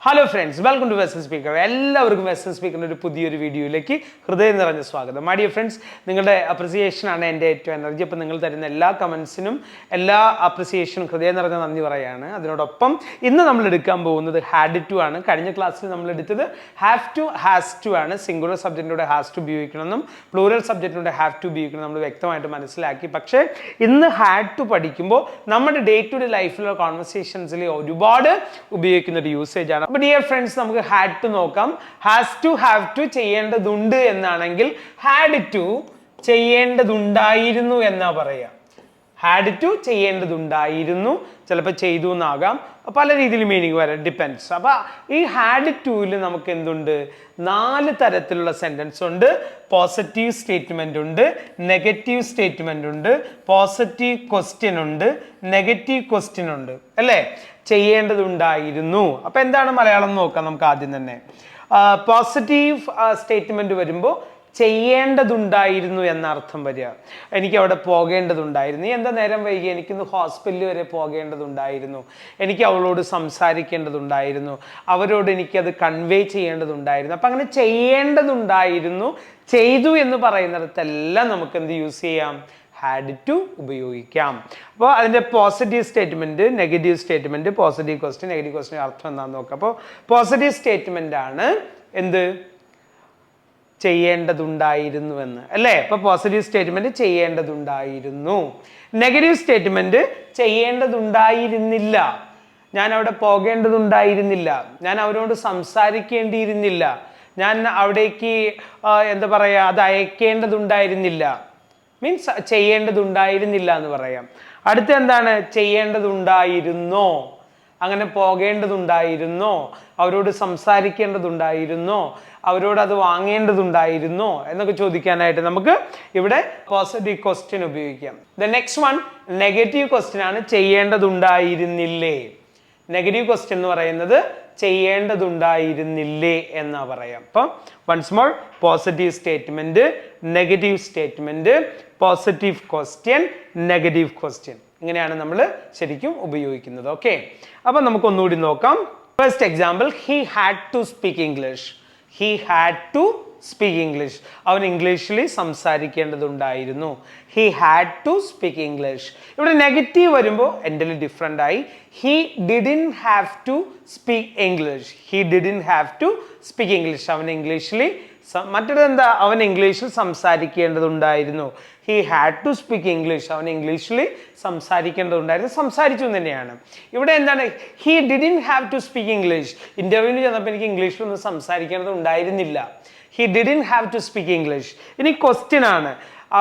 Hello friends, welcome to western speaker. എല്ലാവർക്കും western സ്പീക്കറിൻ്റെ ഒരു പുതിയൊരു വീഡിയോയിലേക്ക് ഹൃദയം നിറഞ്ഞ സ്വാഗതം. മൈ ഡിയർ ഫ്രണ്ട്സ്, നിങ്ങളുടെ അപ്രിസിയേഷനാണ് എൻ്റെ ഏറ്റവും എനർജി. അപ്പോൾ നിങ്ങൾ തരുന്ന എല്ലാ കമൻസിനും എല്ലാ അപ്രിസിയേഷനും ഹൃദയം നിറഞ്ഞ നന്ദി പറയുകയാണ്. അതിനോടൊപ്പം ഇന്ന് നമ്മൾ എടുക്കാൻ പോകുന്നത് ഹാഡ് ടു ആണ്. കഴിഞ്ഞ ക്ലാസ്സിൽ നമ്മൾ എടുത്തത് ഹാവ് ടു, ഹാസ് ടു ആണ്. സിംഗുലർ സബ്ജക്റ്റിലൂടെ ഹാസ് ടു ഉപയോഗിക്കണമെന്നും പ്ലൂറൽ സബ്ജക്റ്റിലൂടെ ഹാവ് ടു ഉപയോഗിക്കണം നമ്മൾ വ്യക്തമായിട്ട് മനസ്സിലാക്കി. പക്ഷേ ഇന്ന് ഹാഡ് ടു പഠിക്കുമ്പോൾ നമ്മുടെ ഡേ ടു ഡേ ലൈഫിലുള്ള കോൺവെർസേഷൻസിൽ ഒരുപാട് ഉപയോഗിക്കുന്ന ഒരു യൂസേജ് ആണ്. അപ്പോൾ ഡിയർ ഫ്രണ്ട്സ്, നമുക്ക് ഹാഡ് ടു നോക്കാം. ഹാസ് ടു, ഹാവ് ടു ചെയ്യേണ്ടതുണ്ട് എന്നാണെങ്കിൽ ഹാഡ് ടു ചെയ്യേണ്ടതുണ്ടായിരുന്നു എന്നാ പറയാം. ഹാഡ് ടു ചെയ്യേണ്ടതുണ്ടായിരുന്നു, ചിലപ്പോൾ ചെയ്തു എന്നാകാം, പല രീതിയിൽ മീനിങ് വരാം, ഡിപ്പെൻഡ്സ്. അപ്പോൾ ഈ ഹാഡ് ടുവിൽ നമുക്ക് എന്തുണ്ട്? 4 തരത്തിലുള്ള സെൻറ്റൻസ് ഉണ്ട്. പോസിറ്റീവ് സ്റ്റേറ്റ്മെന്റ് ഉണ്ട്, നെഗറ്റീവ് സ്റ്റേറ്റ്മെന്റ് ഉണ്ട്, പോസിറ്റീവ് ക്വസ്റ്റ്യൻ ഉണ്ട്, നെഗറ്റീവ് ക്വസ്റ്റ്യൻ ഉണ്ട്, അല്ലേ? ചെയ്യേണ്ടതുണ്ടായിരുന്നു. അപ്പോൾ എന്താണ് മലയാളം നോക്കാം നമുക്ക് ആദ്യം തന്നെ. പോസിറ്റീവ് സ്റ്റേറ്റ്മെന്റ് വരുമ്പോൾ ചെയ്യേണ്ടതുണ്ടായിരുന്നു എന്ന അർത്ഥം വരിക. എനിക്ക് അവിടെ പോകേണ്ടതുണ്ടായിരുന്നു. എന്താ നേരം വൈകി? എനിക്കിന്ന് ഹോസ്പിറ്റലിൽ വരെ പോകേണ്ടതുണ്ടായിരുന്നു, എനിക്ക് അവളോട് സംസാരിക്കേണ്ടതുണ്ടായിരുന്നു, അവരോട് എനിക്കത് കൺവേ ചെയ്യേണ്ടതുണ്ടായിരുന്നു. അപ്പം അങ്ങനെ ചെയ്യേണ്ടതുണ്ടായിരുന്നു, ചെയ്തു എന്ന് പറയുന്നിടത്തെല്ലാം നമുക്ക് എന്ത് യൂസ് ചെയ്യാം? ഹാഡ് ടു ഉപയോഗിക്കാം. അപ്പോൾ അതിൻ്റെ positive statement, negative statement, positive question, negative question അർത്ഥം എന്താണെന്ന് നോക്കാം. അപ്പോൾ പോസിറ്റീവ് സ്റ്റേറ്റ്മെന്റ് ആണ് എന്ത്? ചെയ്യേണ്ടതുണ്ടായിരുന്നു എന്ന്, അല്ലേ? അപ്പൊ പോസിറ്റീവ് സ്റ്റേറ്റ്മെന്റ് ചെയ്യേണ്ടതുണ്ടായിരുന്നു. നെഗറ്റീവ് സ്റ്റേറ്റ്മെന്റ് ചെയ്യേണ്ടതുണ്ടായിരുന്നില്ല, ഞാൻ അവിടെ പോകേണ്ടതുണ്ടായിരുന്നില്ല, ഞാൻ അവരോട് സംസാരിക്കേണ്ടിയിരുന്നില്ല, ഞാൻ അവിടേക്ക് എന്താ പറയാ, അത് അയക്കേണ്ടതുണ്ടായിരുന്നില്ല. മീൻസ് ചെയ്യേണ്ടതുണ്ടായിരുന്നില്ല എന്ന് പറയാം. അടുത്ത എന്താണ്? ചെയ്യേണ്ടതുണ്ടായിരുന്നോ, അങ്ങനെ പോകേണ്ടതുണ്ടായിരുന്നോ, അവരോട് സംസാരിക്കേണ്ടതുണ്ടായിരുന്നോ, അവരോട് അത് വാങ്ങേണ്ടതുണ്ടായിരുന്നോ എന്നൊക്കെ ചോദിക്കാനായിട്ട് നമുക്ക് ഇവിടെ പോസിറ്റീവ് ക്വസ്റ്റ്യൻ ഉപയോഗിക്കാം. The next one negative question ആണ്. ചെയ്യേണ്ടതുണ്ടായിരുന്നില്ലേ. നെഗറ്റീവ് ക്വസ്റ്റ്യൻ എന്ന് പറയുന്നത് ചെയ്യേണ്ടതുണ്ടായിരുന്നില്ലേ എന്നാ പറയാം. അപ്പം once more, positive statement, negative statement, positive question, negative question, ഇങ്ങനെയാണ് നമ്മൾ ശരിക്കും ഉപയോഗിക്കുന്നത്. ഓക്കെ, അപ്പം നമുക്ക് ഒന്നുകൂടി നോക്കാം. First example, he had to speak English. He had to speak English, അവൻ ഇംഗ്ലീഷിൽ സംസാരിക്കേണ്ടതുണ്ടായിരുന്നു. He had to speak English. ഇവിടെ നെഗറ്റീവ് വരുമ്പോൾ എൻ്റെ ഡിഫറെൻ്റ് ആയി. He didn't have to speak English. He didn't have to speak English, അവൻ ഇംഗ്ലീഷിൽ മറ്റൊരു എന്താ? അവൻ ഇംഗ്ലീഷിൽ സംസാരിക്കേണ്ടതുണ്ടായിരുന്നു. He had to speak English, അവൻ ഇംഗ്ലീഷിൽ സംസാരിക്കേണ്ടതുണ്ടായിരുന്നു, സംസാരിച്ചു തന്നെയാണ്. ഇവിടെ എന്താണ്? He didn't have to speak English. ഇന്റർവ്യൂവിന് ചെന്നപ്പോൾ എനിക്ക് ഇംഗ്ലീഷിലൊന്നും സംസാരിക്കേണ്ടതുണ്ടായിരുന്നില്ല. He didn't have to speak English. ഇനി ക്വസ്റ്റ്യൻ ആണ്,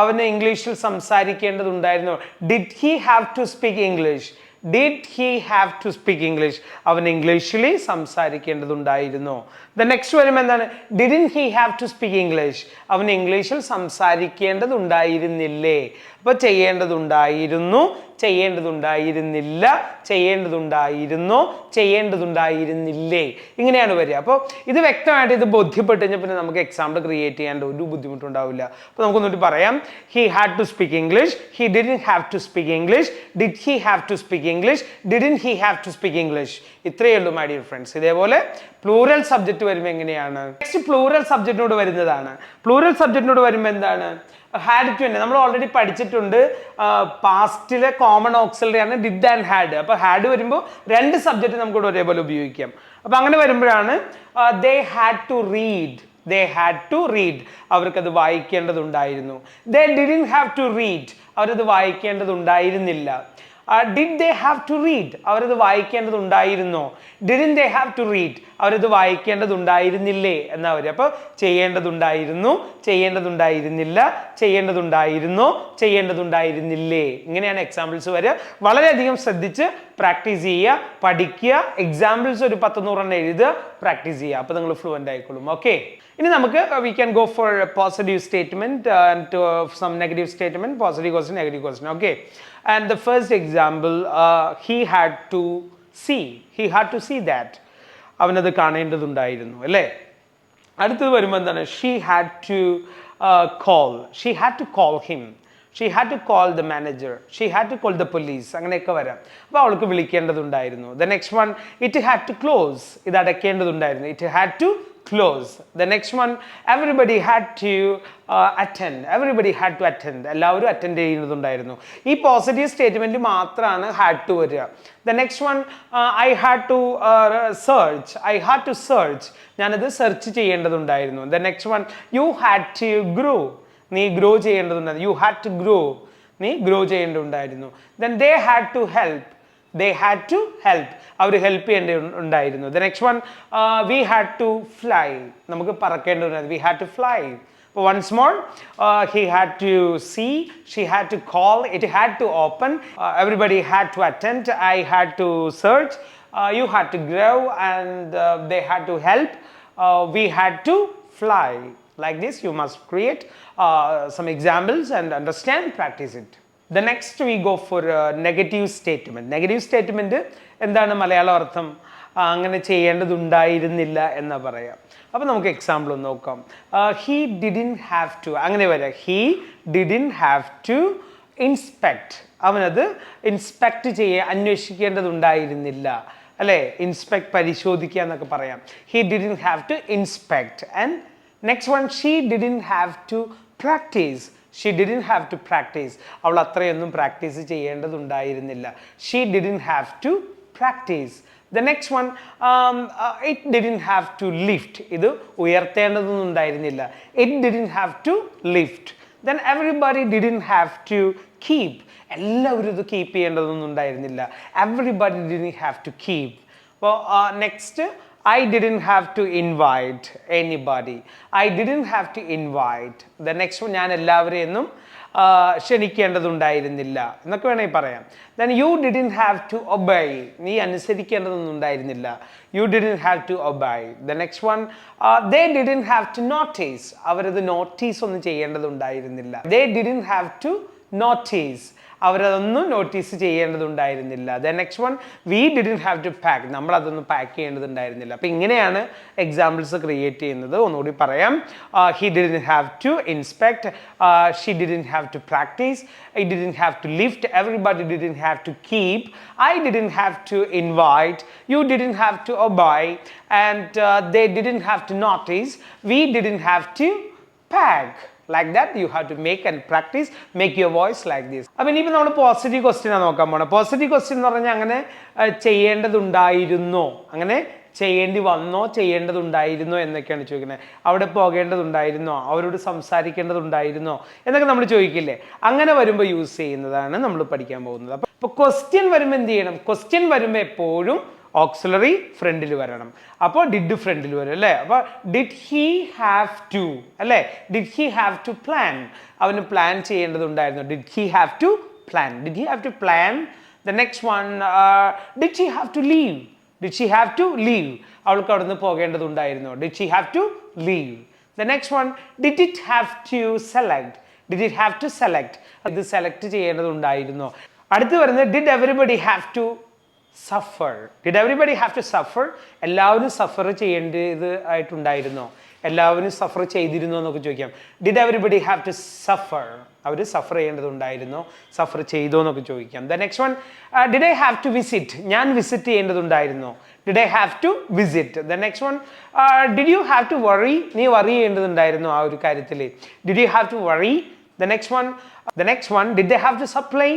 അവന് ഇംഗ്ലീഷിൽ സംസാരിക്കേണ്ടതുണ്ടായിരുന്നു. Did he have to speak English? Did he have to speak English, അവൻ ഇംഗ്ലീഷിൽ സംസാരിക്കേണ്ടതുണ്ടായിരുന്നു. ദ നെക്സ്റ്റ് വരുമ്പോൾ എന്താണ്? Didn't he have to speak English, അവൻ ഇംഗ്ലീഷിൽ സംസാരിക്കേണ്ടതുണ്ടായിരുന്നില്ലേ. അപ്പോൾ ചെയ്യേണ്ടതുണ്ടായിരുന്നു, ചെയ്യേണ്ടതുണ്ടായിരുന്നില്ല, ചെയ്യേണ്ടതുണ്ടായിരുന്നോ, ചെയ്യേണ്ടതുണ്ടായിരുന്നില്ലേ, ഇങ്ങനെയാണ് വരിക. അപ്പോൾ ഇത് വ്യക്തമായിട്ട് ഇത് ബോധ്യപ്പെട്ട് കഴിഞ്ഞാൽ പിന്നെ നമുക്ക് എക്സാമ്പിൾ ക്രിയേറ്റ് ചെയ്യാണ്ട് ഒരു ബുദ്ധിമുട്ടുണ്ടാവില്ല. അപ്പോൾ നമുക്കൊന്നിട്ട് പറയാം. He had to speak English, he didn't have to speak English, did he have to speak English, didn't he have to speak English. ഇത്രയേ ഉള്ളൂ മൈ ഡിയർ ഫ്രണ്ട്സ്. ഇതേപോലെ പ്ലൂറൽ സബ്ജക്റ്റ് വരുമ്പോൾ എങ്ങനെയാണ്? നെക്സ്റ്റ് പ്ലൂറൽ സബ്ജക്റ്റിനോട് വരുന്നതാണ്. പ്ലൂറൽ സബ്ജക്റ്റിനോട് വരുമ്പോൾ എന്താണ്? Had to തന്നെ നമ്മൾ ഓൾറെഡി പഠിച്ചിട്ടുണ്ട്. പാസ്റ്റിലെ കോമൺ ഓക്സിലറി ആണ് ഡിഡ് ആൻഡ് ഹാഡ്. അപ്പൊ ഹാഡ് വരുമ്പോൾ 2 സബ്ജക്റ്റ് നമുക്ക് ഇവിടെ ഒരേപോലെ ഉപയോഗിക്കാം. അപ്പൊ അങ്ങനെ വരുമ്പോഴാണ് they had to read. They had to read, അവർക്കത് വായിക്കേണ്ടതുണ്ടായിരുന്നു. They didn't have to read, അവരത് വായിക്കേണ്ടതുണ്ടായിരുന്നില്ല. Did they have to read, അവരത് വായിക്കേണ്ടതുണ്ടായിരുന്നോ? Didn't they have to read, അവരത് വായിക്കേണ്ടതുണ്ടായിരുന്നില്ലേ എന്നാ വരിക. അപ്പോൾ ചെയ്യേണ്ടതുണ്ടായിരുന്നു, ചെയ്യേണ്ടതുണ്ടായിരുന്നില്ല, ചെയ്യേണ്ടതുണ്ടായിരുന്നോ, ചെയ്യേണ്ടതുണ്ടായിരുന്നില്ലേ, ഇങ്ങനെയാണ് എക്സാമ്പിൾസ് വരിക. വളരെയധികം ശ്രദ്ധിച്ച് പ്രാക്ടീസ് ചെയ്യുക, പഠിക്കുക. എക്സാമ്പിൾസ് ഒരു 10-100 എഴുതുക, പ്രാക്ടീസ് ചെയ്യുക. അപ്പോൾ നിങ്ങൾ ഫ്ലുവൻ്റ് ആയിക്കോളും. ഓക്കെ, ഇനി നമുക്ക് we can go for positive statement and some negative statement, positive question, negative question. Okay, and the first example, he had to see. He had to see that, അവനത് കാണേണ്ടതുണ്ടായിരുന്നു, അല്ലേ? അടുത്തത് വരുമ്പോൾ എന്താണ്? She had to call. She had to call him. She had to call the manager, she had to call the police, അങ്ങനെയൊക്കെ വരാം. അപ്പോൾ അവൾക്ക് വിളിക്കേണ്ടതുണ്ടായിരുന്നു. The next one, it had to close, ഇത് അടയ്ക്കേണ്ടതുണ്ടായിരുന്നു. It had to close. The next one, everybody had to attend. Everybody had to attend. എല്ലാവരും attend ചെയ്യുന്നതുണ്ടായിരുന്നു. ഈ positive statement മാത്രമാണ് ഹാഡ് ടു വരിക. The next one, I had to search. I had to search. ഞാനത് search ചെയ്യേണ്ടതുണ്ടായിരുന്നു. The next one, you had to grow. നീ grow ചെയ്യേണ്ടതുണ്ടായിരുന്നു. You had to grow. നീ grow ചെയ്യേണ്ടതുണ്ടായിരുന്നു. Then they had to help. They had to help. അവർ help ചെയ്യേണ്ടതുണ്ടായിരുന്നു. The next one, we had to fly. നമുക്ക് പറക്കേണ്ടതുണ്ടായിരുന്നു. We had to fly. Once more, he had to see, she had to call, it had to open, everybody had to attend, I had to search, you had to grow, and they had to help, we had to fly. Like this, you must create some examples and understand, practice it. The next we go for negative statement. Negative statement എന്താണ് മലയാളം അർത്ഥം? അങ്ങനെ ചെയ്യേണ്ടതുണ്ടായിരുന്നില്ല എന്ന് പറയാം. അപ്പോൾ നമുക്ക് example ഒന്ന് നോക്കാം. He didn't have to, അങ്ങനെ വരാം. He didn't have to inspect, അവനത് ഇൻസ്പെക്ട് അന്വേഷിക്കേണ്ടതുണ്ടായിരുന്നില്ല, അല്ലേ? ഇൻസ്പെക്ട്, പരിശോധിക്കുക എന്നൊക്കെ പറയാം. He didn't have to inspect. And next one, she didn't have to practise. She didn't have to practise, അവൾ അത്രയൊന്നും പ്രാക്ടീസ് ചെയ്യേണ്ടതുണ്ടായിരുന്നില്ല. ഷീ ഡിഡിൻ ഹാവ് ടു പ്രാക്ടീസ്. The next one, it didn't have to lift. ഇത് ഉയർത്തേണ്ടതൊന്നും ഉണ്ടായിരുന്നില്ല. It didn't have to lift. Then everybody didn't have to keep. എല്ലാവരും ഇത് keep ചെയ്യേണ്ടതൊന്നും ഉണ്ടായിരുന്നില്ല. Everybody didn't have to keep. അപ്പോൾ next, I didn't have to invite anybody. I didn't have to invite. The next one, ഞാൻ എല്ലാവരെയൊന്നും ക്ഷണിക്കേണ്ടതുണ്ടായിരുന്നില്ല എന്നൊക്കെ വേണമെങ്കിൽ പറയാം. Then you didn't have to obey. നീ അനുസരിക്കേണ്ടതൊന്നും ഉണ്ടായിരുന്നില്ല. You didn't have to obey. The next one, they didn't have to notice. അവരത് notice ഒന്നും ചെയ്യേണ്ടതുണ്ടായിരുന്നില്ല. They didn't have to notice. അവരതൊന്നും നോട്ടീസ് ചെയ്യേണ്ടതുണ്ടായിരുന്നില്ല. The next one, we didn't have to pack. നമ്മൾ അതൊന്നും pack ചെയ്യേണ്ടതുണ്ടായിരുന്നില്ല. അപ്പോൾ ഇങ്ങനെയാണ് എക്സാമ്പിൾസ് ക്രിയേറ്റ് ചെയ്യുന്നത്. ഒന്നുകൂടി പറയാം. He didn't have to inspect, she didn't have to practise, I didn't have to lift, everybody didn't have to keep, I didn't have to invite, you didn't have to obey, and they didn't have to notice, we didn't have to pack. Like that, you have to make and practice, make your voice like this. അപ്പോൾ ഇനിയിപ്പോൾ നമ്മൾ positive ക്വസ്റ്റ്യനാണ് നോക്കാൻ പോകണം. Positive question എന്ന് പറഞ്ഞാൽ അങ്ങനെ ചെയ്യേണ്ടതുണ്ടായിരുന്നോ, അങ്ങനെ ചെയ്യേണ്ടി വന്നോ, ചെയ്യേണ്ടതുണ്ടായിരുന്നോ എന്നൊക്കെയാണ് ചോദിക്കുന്നത്. അവിടെ പോകേണ്ടതുണ്ടായിരുന്നോ, അവരോട് സംസാരിക്കേണ്ടതുണ്ടായിരുന്നോ എന്നൊക്കെ നമ്മൾ ചോദിക്കില്ലേ. അങ്ങനെ വരുമ്പോൾ യൂസ് ചെയ്യുന്നതാണ് നമ്മൾ പഠിക്കാൻ പോകുന്നത്. അപ്പോൾ ക്വസ്റ്റ്യൻ വരുമ്പോൾ എന്ത് ചെയ്യണം? ക്വസ്റ്റ്യൻ വരുമ്പോൾ എപ്പോഴും ഓക്സിലറി ഫ്രണ്ടിൽ വരണം. അപ്പോൾ ഡിഡ് ഫ്രണ്ടിൽ വരും, അല്ലേ? അപ്പോൾ ഡിഡ് ഹി ഹാവ് ടു, അല്ലേ? Did he have to plan, അവന് പ്ലാൻ ചെയ്യേണ്ടതുണ്ടായിരുന്നു. Did he have to plan, did he have to plan. The next one, did she have to leave, did she have to leave, അവൾക്ക് അവിടെ നിന്ന് പോകേണ്ടതുണ്ടായിരുന്നു. Did she have to leave. The next one, did it have to select, did it have to select, ഇത് select ചെയ്യേണ്ടതുണ്ടായിരുന്നു. അടുത്ത് വരുന്നത് did everybody have to suffer. Did everybody have to suffer, എല്ലാവരും suffer ചെയ്യേണ്ടത് ആയിട്ടുണ്ടായിരുന്നോ, എല്ലാവരും സഫർ ചെയ്തിരുന്നോ എന്നൊക്കെ ചോദിക്കാം. Did everybody have to suffer, അവർ സഫർ ചെയ്യേണ്ടതുണ്ടായിരുന്നോ, സഫർ ചെയ്തോ എന്നൊക്കെ ചോദിക്കാം. The next one, did I have to visit, ഞാൻ വിസിറ്റ് ചെയ്യേണ്ടതുണ്ടായിരുന്നോ, did I have to visit. The next one, did you have to worry, നീ വറി ചെയ്യേണ്ടതുണ്ടായിരുന്നോ ആ ഒരു കാര്യത്തിൽ, did you have to worry. The next one, did they have to supply,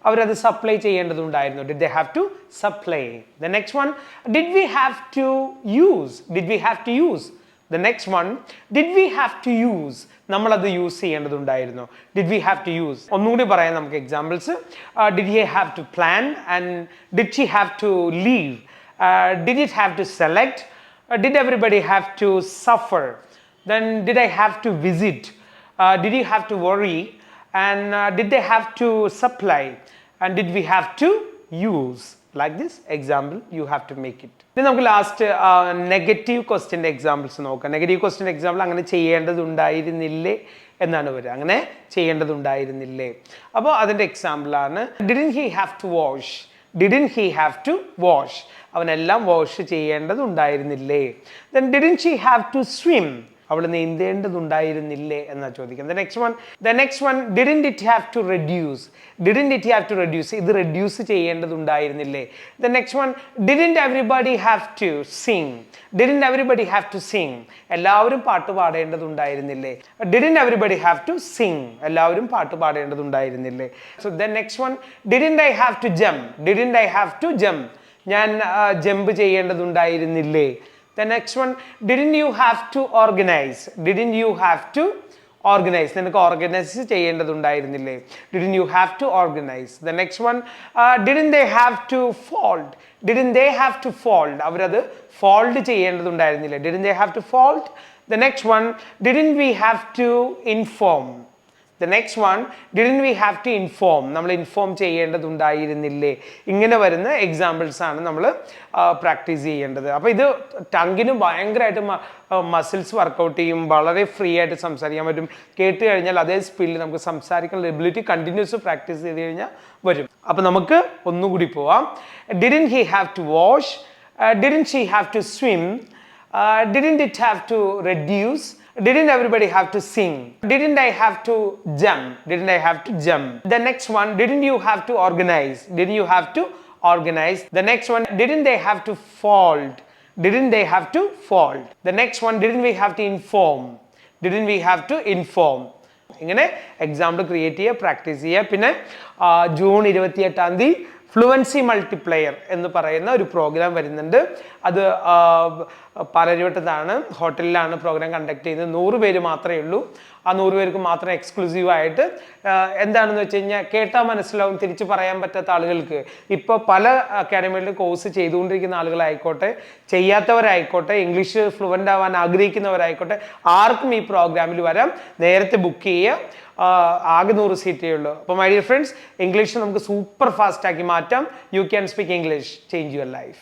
അവരത് supply ചെയ്യേണ്ടതുണ്ടായിരുന്നു. Did they have to supply. The next one, did we have to use, did we have to use. The next one, did we have to use, നമ്മളത് use ചെയ്യേണ്ടതുണ്ടായിരുന്നു. Did we have to use. ഒന്നുകൂടി പറയാം നമുക്ക് examples. Did he have to plan, and did she have to leave, did it have to select, did everybody have to suffer, then did I have to visit, did you have to worry, and did they have to supply, and did we have to use. Like this example you have to make it. Then നമുക്ക് last negative ക്വസ്റ്റ്യൻ്റെ examples നോക്കാം. Negative question example, അങ്ങനെ ചെയ്യേണ്ടതുണ്ടായിരുന്നില്ലേ എന്നാണ് വരിക. അങ്ങനെ ചെയ്യേണ്ടതുണ്ടായിരുന്നില്ലേ. അപ്പോൾ അതിൻ്റെ എക്സാമ്പിളാണ് didn't he have to wash, didn't he have to wash, അവനെല്ലാം വാഷ് ചെയ്യേണ്ടതുണ്ടായിരുന്നില്ലേ. Then didn't she have to swim, അവൾ നീന്തേണ്ടതുണ്ടായിരുന്നില്ലേ എന്നാ ചോദിക്കുന്നത്. The next one, didn't it have to reduce? Didn't it have to reduce? ഇത് reduce ചെയ്യേണ്ടതുണ്ടായിരുന്നില്ലേ? The next one, didn't everybody have to sing? Didn't everybody have to sing? എല്ലാവരും പാട്ട് പാടേണ്ടതുണ്ടായിരുന്നില്ലേ? Didn't everybody have to sing? എല്ലാവരും പാട്ട് പാടേണ്ടതുണ്ടായിരുന്നില്ലേ? So the next one, didn't I have to jump? Didn't I have to jump? ഞാൻ jump ചെയ്യേണ്ടതുണ്ടായിരുന്നില്ലേ? The next one, didn't you have to organize? Didn't you have to organize? നിനക്ക് organise ചെയ്യേണ്ടതുണ്ടായിരുന്നില്ലേ? Didn't you have to organize? The next one, didn't they have to fold? Didn't they have to fold? അവരത് fold ചെയ്യേണ്ടതുണ്ടായിരുന്നില്ലേ? Didn't they have to fold? The next one, didn't we have to inform? The next one, didn't we have to inform? നമ്മൾ inform ചെയ്യേണ്ടതുണ്ടായിരുന്നില്ലേ? ഇങ്ങനെ വരുന്ന examples ആണ് നമ്മൾ practice ചെയ്യേണ്ടത്. അപ്പോൾ ഇത് ടങ്ങിന് ഭയങ്കരമായിട്ട് മസിൽസ് വർക്കൗട്ട് ചെയ്യും, വളരെ ഫ്രീ ആയിട്ട് സംസാരിക്കാൻ പറ്റും. കേട്ട് കഴിഞ്ഞാൽ അതേ സ്പീഡിൽ നമുക്ക് സംസാരിക്കാനുള്ള എബിലിറ്റി കണ്ടിന്യൂസ് പ്രാക്ടീസ് ചെയ്ത് കഴിഞ്ഞാൽ വരും. അപ്പോൾ നമുക്ക് ഒന്നുകൂടി പോവാം. Didn't he have to wash? Didn't she have to swim? Didn't it have to reduce? Didn't everybody have to sing? Didn't I have to jump? Didn't I have to jump? The next one, didn't you have to organize? Didn't you have to organize? The next one, didn't they have to fold? Didn't they have to fold? The next one, didn't we have to inform? Didn't we have to inform? ഇങ്ങനെ example create ചെയ്യുക, practice ചെയ്യുക. പിന്നെ June 28 fluency multiplier എന്ന് പറയുന്ന ഒരു programme വരുന്നുണ്ട്. അത് പാലാരിവട്ടത്താണ്, ഹോട്ടലിലാണ് programme conduct ചെയ്യുന്നത്. 100 പേര് മാത്രമേ ഉള്ളൂ. ആ 100 പേർക്ക് മാത്രം എക്സ്ക്ലൂസീവായിട്ട്. എന്താണെന്ന് വെച്ച് കഴിഞ്ഞാൽ കേട്ടാൽ മനസ്സിലാവും, തിരിച്ച് പറയാൻ പറ്റാത്ത ആളുകൾക്ക്. ഇപ്പോൾ പല അക്കാഡമികളിൽ കോഴ്സ് ചെയ്തുകൊണ്ടിരിക്കുന്ന ആളുകളായിക്കോട്ടെ, ചെയ്യാത്തവരായിക്കോട്ടെ, ഇംഗ്ലീഷ് ഫ്ലുവൻ്റ് ആവാൻ ആഗ്രഹിക്കുന്നവരായിക്കോട്ടെ, ആർക്കും ഈ പ്രോഗ്രാമിൽ വരാം. നേരത്തെ ബുക്ക് ചെയ്യുക. ആകെ 100 സീറ്റേ ഉള്ളൂ. അപ്പോൾ മൈ ഡിയർ ഫ്രണ്ട്സ്, ഇംഗ്ലീഷ് നമുക്ക് സൂപ്പർ ഫാസ്റ്റ് ആക്കി മാറ്റാം. You can speak English, change your life.